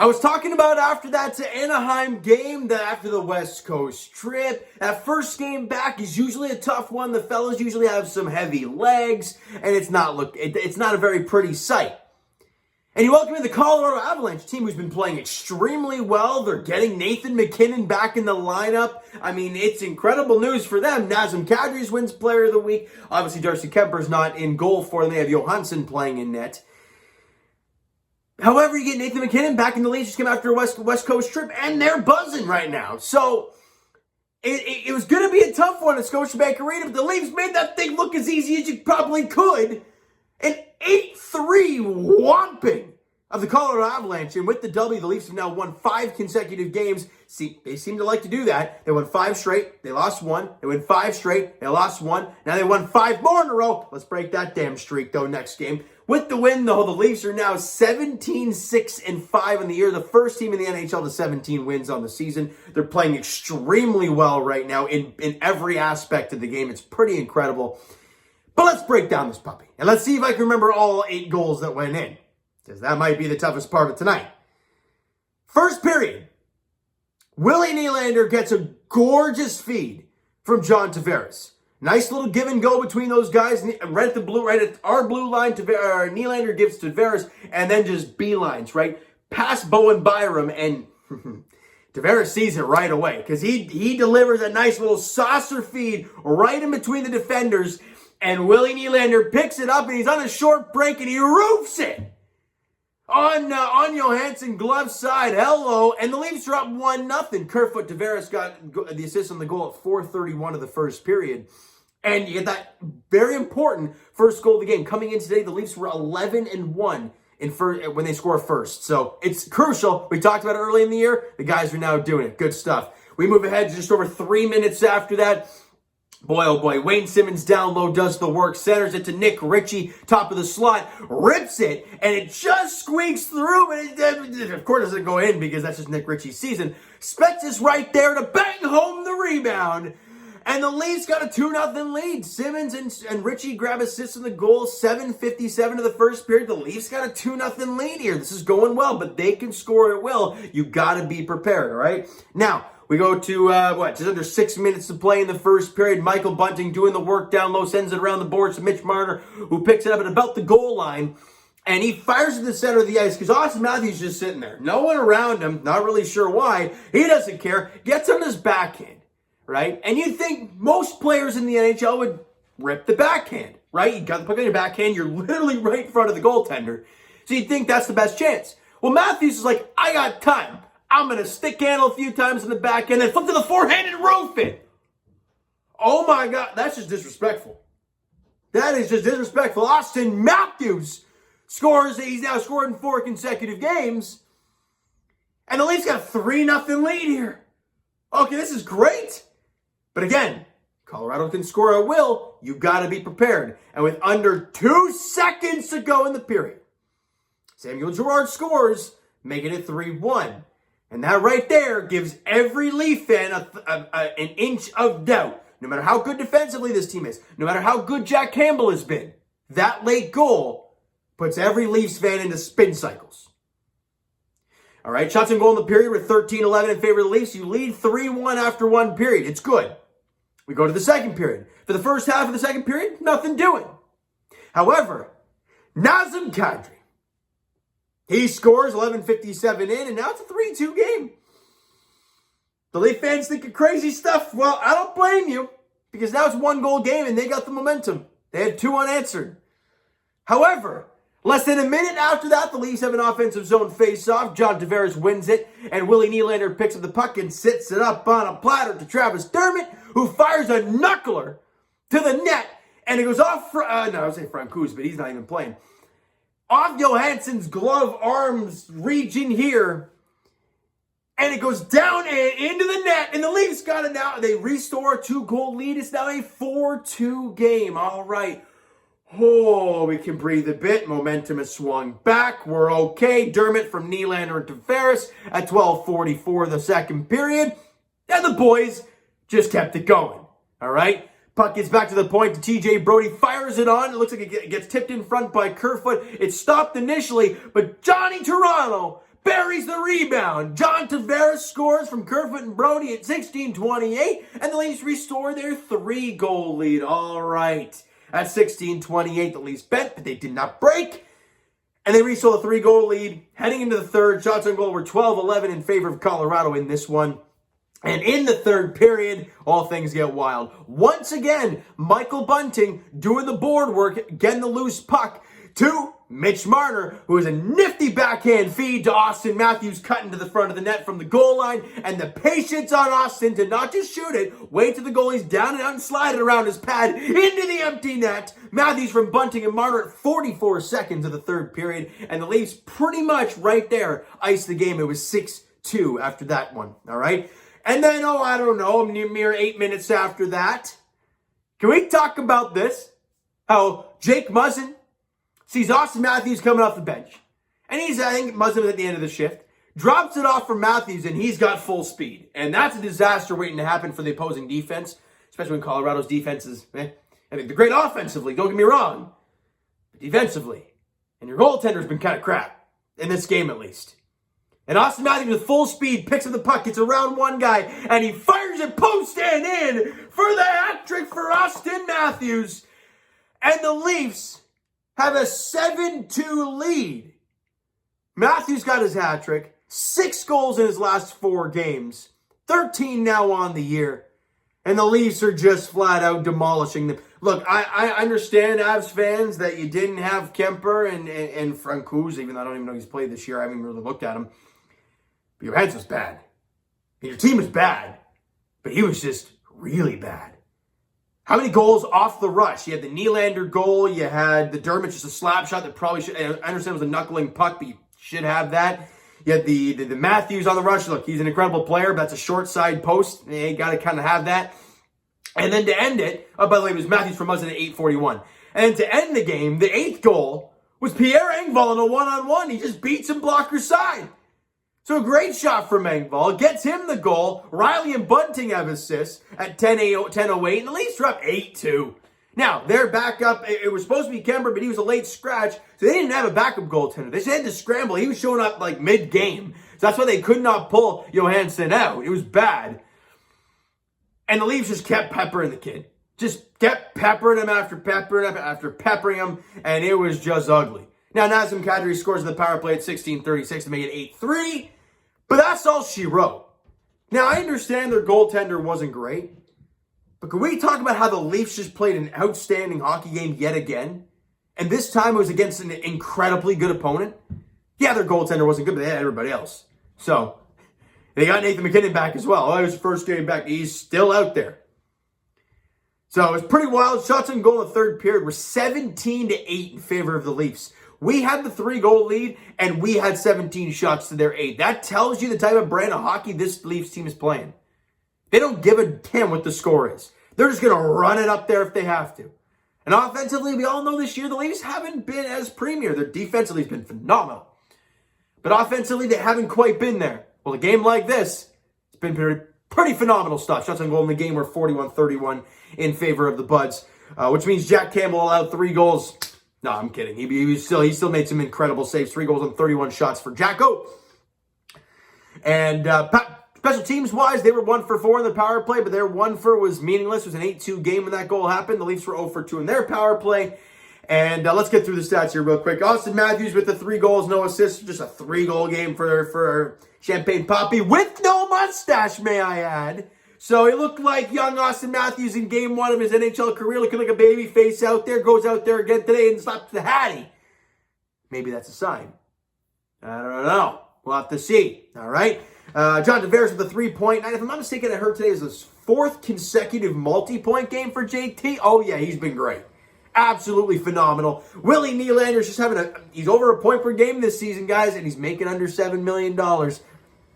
I was talking about after that Anaheim game, after the West Coast trip, that first game back is usually a tough one. The fellas usually have some heavy legs, and it's not a very pretty sight. And you welcome in the Colorado Avalanche team who's been playing extremely well. They're getting Nathan MacKinnon back in the lineup. I mean, it's incredible news for them. Nazem Kadri's wins Player of the Week. Obviously, Darcy Kemper's not in goal for them. They have Johansson playing in net. However, you get Nathan MacKinnon back in the league. Just came after a West Coast trip, and they're buzzing right now. So, it was going to be a tough one at Scotiabank Arena, but the Leafs made that thing look as easy as you probably could. An 8-3 whomping of the Colorado Avalanche. And with the W, the Leafs have now won 5 consecutive games. See, they seem to like to do that. They won 5 straight. They lost 1. They won 5 straight. They lost 1. Now they won 5 more in a row. Let's break that damn streak, though, next game. With the win, though, the Leafs are now 17-6-5 in the year. The first team in the NHL to 17 wins on the season. They're playing extremely well right now in every aspect of the game. It's pretty incredible. But let's break down this puppy. And let's see if I can remember all 8 goals that went in. Because that might be the toughest part of tonight. First period. Willie Nylander gets a gorgeous feed from John Tavares. Nice little give and go between those guys. Right at our blue line, Nylander gives to Tavares, and then just beelines, right? Past Bowen Byram, and Tavares sees it right away. Because he delivers a nice little saucer feed right in between the defenders. And Willie Nylander picks it up, and he's on a short break, and he roofs it on Johansson glove side. Hello. And the Leafs are up 1-0. Kerfoot Tavares got the assist on the goal at 4:31 of the first period. And you get that very important first goal of the game. Coming in today, the Leafs were 11-1 when they score first. So it's crucial. We talked about it early in the year. The guys are now doing it. Good stuff. We move ahead to just over 3 minutes after that. Boy, oh boy, Wayne Simmons down low does the work, centers it to Nick Ritchie, top of the slot, rips it, and it just squeaks through, but it of course doesn't go in because that's just Nick Ritchie's season. Spets is right there to bang home the rebound, and the Leafs got a 2-0 lead. Simmons and Ritchie grab assists in the goal, 7:57 of the first period. The Leafs got a 2-0 lead here. This is going well, but they can score at will. You got to be prepared, all right? Now, we go to, just under 6 minutes to play in the first period. Michael Bunting doing the work down low, sends it around the boards to Mitch Marner, who picks it up at about the goal line. And he fires at the center of the ice because Austin Matthews just sitting there. No one around him, not really sure why. He doesn't care. Gets on his backhand, right? And you'd think most players in the NHL would rip the backhand, right? You got the puck on your backhand. You're literally right in front of the goaltender. So you'd think that's the best chance. Well, Matthews is like, I got time. I'm going to stick handle a few times in the back and then flip to the forehand and roof it. Oh my God, that's just disrespectful. That is just disrespectful. Austin Matthews scores. He's now scored in 4 consecutive games. And the Leafs got a 3-0 lead here. Okay, this is great. But again, Colorado can score at will. You've got to be prepared. And with under 2 seconds to go in the period, Samuel Girard scores, making it 3-1. And that right there gives every Leaf fan an inch of doubt. No matter how good defensively this team is, no matter how good Jack Campbell has been, that late goal puts every Leafs fan into spin cycles. All right, shots on goal in the period with 13-11 in favor of the Leafs. You lead 3-1 after 1 period. It's good. We go to the second period. For the first half of the second period, nothing doing. However, Nazem Kadri, he scores 11:57 in, and now it's a 3-2 game. The Leaf fans thinking crazy stuff. Well, I don't blame you, because now it's 1-goal game, and they got the momentum. They had 2 unanswered. However, less than a minute after that, the Leafs have an offensive zone face-off. John Tavares wins it, and Willie Nylander picks up the puck and sits it up on a platter to Travis Dermott, who fires a knuckler to the net, and it goes off, I would say Francouz, but he's not even playing. Off Johansson's glove arms region here. And it goes down and into the net. And the Leafs got it now. They restore a 2-goal lead. It's now a 4-2 game. All right. Oh, we can breathe a bit. Momentum has swung back. We're okay. Dermott from Nylander and Tavares at 12:44 the second period. And the boys just kept it going. All right. Puck gets back to the point to TJ Brody, fires it on. It looks like it gets tipped in front by Kerfoot. It stopped initially, but Johnny Toronto buries the rebound. John Tavares scores from Kerfoot and Brody at 16:28, and the Leafs restore their 3-goal lead. All right. At 16:28, the Leafs bent, but they did not break. And they restore the 3-goal lead. Heading into the third, shots on goal were 12-11 in favor of Colorado in this one. And in the third period, all things get wild. Once again, Michael Bunting doing the board work, getting the loose puck to Mitch Marner, who is a nifty backhand feed to Austin Matthews, cutting to the front of the net from the goal line. And the patience on Austin to not just shoot it, wait till the goalie's down and out and slide it around his pad into the empty net. Matthews from Bunting and Marner at 44 seconds of the third period. And the Leafs pretty much right there iced the game. It was 6-2 after that one, all right? And then, I don't know, a mere 8 minutes after that, can we talk about this? How Jake Muzzin sees Austin Matthews coming off the bench. And I think Muzzin was at the end of the shift, drops it off for Matthews, and he's got full speed. And that's a disaster waiting to happen for the opposing defense, especially when Colorado's defense is, I think they're great offensively, don't get me wrong, but defensively. And your goaltender's been kind of crap, in this game at least. And Austin Matthews with full speed picks up the puck, gets around one guy, and he fires it post and in for the hat trick for Austin Matthews. And the Leafs have a 7-2 lead. Matthews got his hat trick, 6 goals in his last 4 games, 13 now on the year. And the Leafs are just flat out demolishing them. Look, I understand, Avs fans, that you didn't have Kemper and Francouz, even though I don't even know he's played this year. I haven't even really looked at him. But your heads was bad. And your team was bad. But he was just really bad. How many goals off the rush? You had the Nylander goal. You had the Dermott, just a slap shot that probably should... I understand it was a knuckling puck, but you should have that. You had the Matthews on the rush. Look, he's an incredible player, but that's a short side post. You got to kind of have that. And then to end it... Oh, by the way, it was Matthews from Muzzin at 8:41. And to end the game, the 8th goal was Pierre Engvall in a one-on-one. He just beats him blocker side. So a great shot from Engvall. Gets him the goal. Riley and Bunting have assists at 10:08. And the Leafs are up 8-2. Now, they're back up. It was supposed to be Kemper, but he was a late scratch. So they didn't have a backup goaltender. They just had to scramble. He was showing up like mid-game. So that's why they could not pull Johansson out. It was bad. And the Leafs just kept peppering the kid. Just kept peppering him after peppering him. And it was just ugly. Now, Nazem Kadri scores the power play at 16:36 to make it 8-3. But that's all she wrote. Now, I understand their goaltender wasn't great. But can we talk about how the Leafs just played an outstanding hockey game yet again? And this time it was against an incredibly good opponent. Yeah, their goaltender wasn't good, but they had everybody else. So, they got Nathan McKinnon back as well. Oh, it was his first game back. He's still out there. So, it was pretty wild. Shots on goal in the third period were 17-8 in favor of the Leafs. We had the 3-goal lead, and we had 17 shots to their 8. That tells you the type of brand of hockey this Leafs team is playing. They don't give a damn what the score is. They're just going to run it up there if they have to. And offensively, we all know this year the Leafs haven't been as premier. Their defensively has been phenomenal. But offensively, they haven't quite been there. Well, a game like this, it's been pretty phenomenal stuff. Shots on goal in the game were 41-31 in favor of the Buds, which means Jack Campbell allowed 3 goals. No, I'm kidding. He still made some incredible saves. 3 goals on 31 shots for Jacko. And special teams-wise, they were 1 for 4 in the power play, but their 1 for was meaningless. It was an 8-2 game when that goal happened. The Leafs were 0 for 2 in their power play. And let's get through the stats here real quick. Austin Matthews with the 3 goals, no assists. Just a 3-goal game for Champagne Poppy with no mustache, may I add. So he looked like young Austin Matthews in game 1 of his NHL career, looking like a baby face out there. Goes out there again today and slaps the Hattie. Maybe that's a sign. I don't know. We'll have to see. All right. John Tavares with a 3-point night. If I'm not mistaken, I heard today is his 4th consecutive multi-point game for JT. Oh, yeah, he's been great. Absolutely phenomenal. Willie Nylander's just he's over a point per game this season, guys, and he's making under $7 million.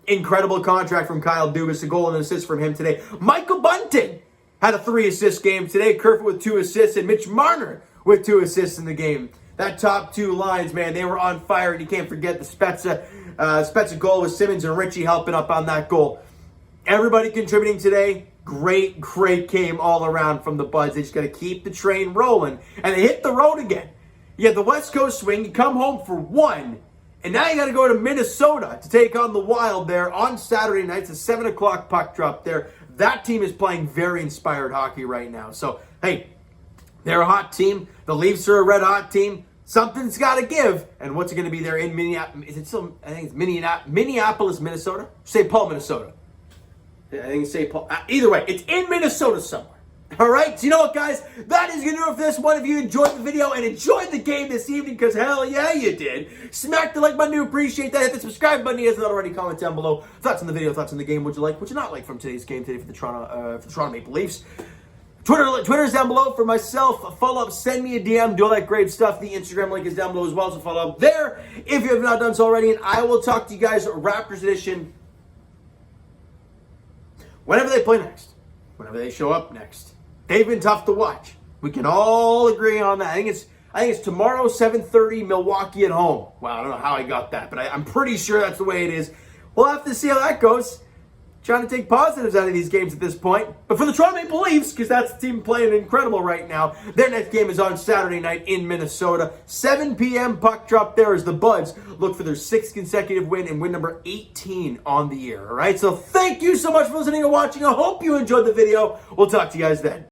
Incredible contract from Kyle Dubas, a goal and an assist from him today. Michael Bunting had a 3-assist game today. Kerfoot with 2 assists, and Mitch Marner with 2 assists in the game. That top 2 lines, man, they were on fire, and you can't forget the Spezza goal with Simmons and Richie helping up on that goal. Everybody contributing today. Great game all around from the Buds. They just got to keep the train rolling, and they hit the road again. You have the West Coast swing. You come home for 1, And now you got to go to Minnesota to take on the Wild there on Saturday night. It's a 7 o'clock puck drop there. That team is playing very inspired hockey right now. So, hey, they're a hot team. The Leafs are a red hot team. Something's got to give. And what's it going to be there in Minneapolis? Is it still, I think it's Minneapolis, Minnesota? St. Paul, Minnesota. I think it's St. Paul. Either way, it's in Minnesota somewhere. All right, so you know what, guys? That is going to do it for this one. If you enjoyed the video and enjoyed the game this evening, because hell yeah, you did, smack the like button to appreciate that. Hit the subscribe button if you haven't already. Comment down below. Thoughts on the video, thoughts on the game. Would you like, would you not like from today's game today for the Toronto Maple Leafs? Twitter's down below for myself. Follow up, send me a DM, do all that great stuff. The Instagram link is down below as well, so follow up there if you have not done so already. And I will talk to you guys Raptors edition whenever they play next, whenever they show up next. They've been tough to watch. We can all agree on that. I think it's tomorrow, 7:30, Milwaukee at home. Wow, I don't know how I got that, but I'm pretty sure that's the way it is. We'll have to see how that goes. Trying to take positives out of these games at this point. But for the Toronto Maple Leafs, because that's the team playing incredible right now, their next game is on Saturday night in Minnesota. 7 p.m. puck drop there as the Buds look for their 6th consecutive win and win number 18 on the year. All right, so thank you so much for listening and watching. I hope you enjoyed the video. We'll talk to you guys then.